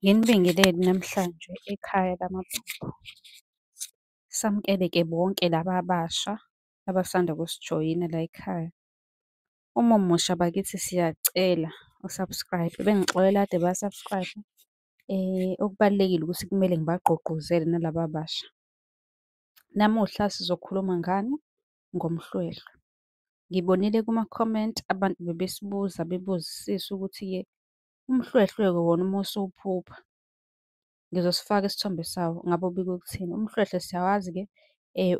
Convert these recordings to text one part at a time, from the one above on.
Nginibingelele namhlanje ekhaya lamaphupho. Samukele-ke bonke laba abasha abasanda kusijoyina la ekhaya. Uma umusha bakithi siyacela u-subscribe. Bengixolela kade baya-subscribe. Okubalulekile ukuthi kumele ngibagqugquzele nalaba abasha. Namuhla sizokhuluma ngani? Ngomhlwehlwe. Ngibonile kuma-comment abantu bebesibuza bebuzisisa ukuthi-ke umhlwehlwe-ke wona uma usuwuphupha, ngizosifaka isithombe sawo, ngabe ubike ukuthini? Umhlwehlwe siyawazi-ke,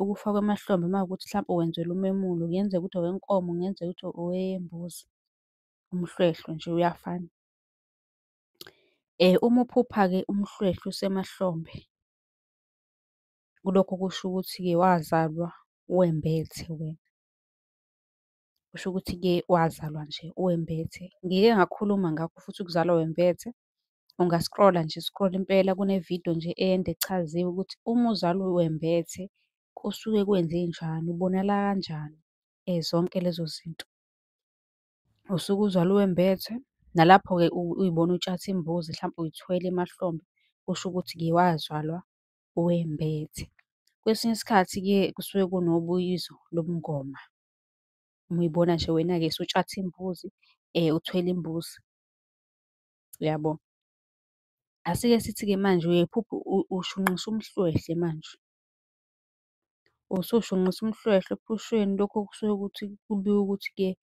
ukufakwa emahlombe uma kuwukuthi hlampe wenzelwa umemulo, kungenzeka ukuthi owenkomo, kungenzeka ukuthi owembuzi. Umhlwehlwe nje uyafana. Uma uphupha-ke umhlwehlwe usemahlombe, kulokho kusho ukuthi-ke wazalwa wembethe wena. Kusho ukuthi-ke wazalwa nje wembethe. Ngike ngakhuluma ngakho futhi ukuzalwa wembethe. Unga-scroll-a nje, scroll impela kune-video nje ende echaziwe ukuthi uma uzalwa wembethe kusuke kwenzenjani, ubonakala kanjani, zonke lezo zinto. Usuke uzalwa wembethe, nalapho-ke uy'bona utshatha imbuzi hlampe uyithwele emahlombe, kusho ukuthi-ke wazalwa wembethe. Kwesinye isikhathi-ke kusuke kunobuyizo lobungoma. Uma uy'bona nje wena-ke usutshatha imbuzi, uthwele imbuzi, uyabo? Asike sithi-ke manje uyephupha ushunqisa umhlwehlwe manje. Usushunqisa umhlwehlwe ephusheni lokho kusuke ukuthi kubikwa ukuthi-ke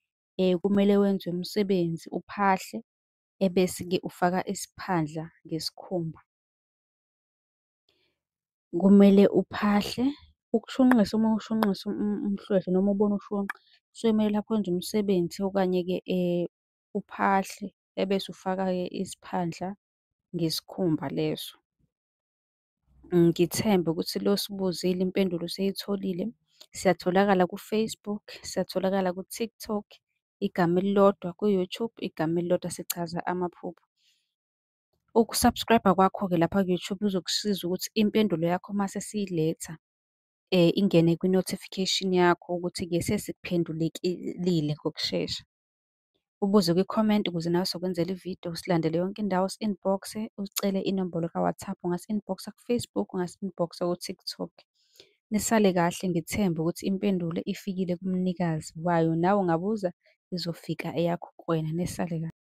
kumele wenze umsebenzi, uphahle, ebese-ke ufaka isiphandla ngesikhumba. Kumele uphahle, ukushunqisa, uma ushunqisa umhlwehlwe noma ubona ushonqa, kusuke kumele lapho wenze umsebenzi okanye-ke uphahle, ebese ufaka-ke isiphandla ngesikhumba leso. Ngithembe ukuthi lo osibuzile impendulo useyitholile. Siyatholakala ku-Facebook, siyatholakala ku-TikTok, igama elilodwa, ku-YouTube igama elilodwa sichaza amaphupho. Uku-subscribe-a kwakho-ke lapha ku-YouTube kuzokusiza ukuthi impendulo yakho mase siyiletha ingene kwi-notification yakho ukuthi-ke sesikuphendulekilile ngokushesha. Ubuze kwi-comment ukuze nawe sizokwenzela ividiyo, usilandele yonke indawo, usi-inbox-e, usicele inombolo ka-WhatsApp, ungasi-inbox-a ku-Facebook, ungasi-inbox-a ku-TikTok. Nisale kahle, ngithembe ukuthi impendulo ifikile kumnikazi wayo, nawe ungabuza izofika eyakho kuwena. Nisale kahle.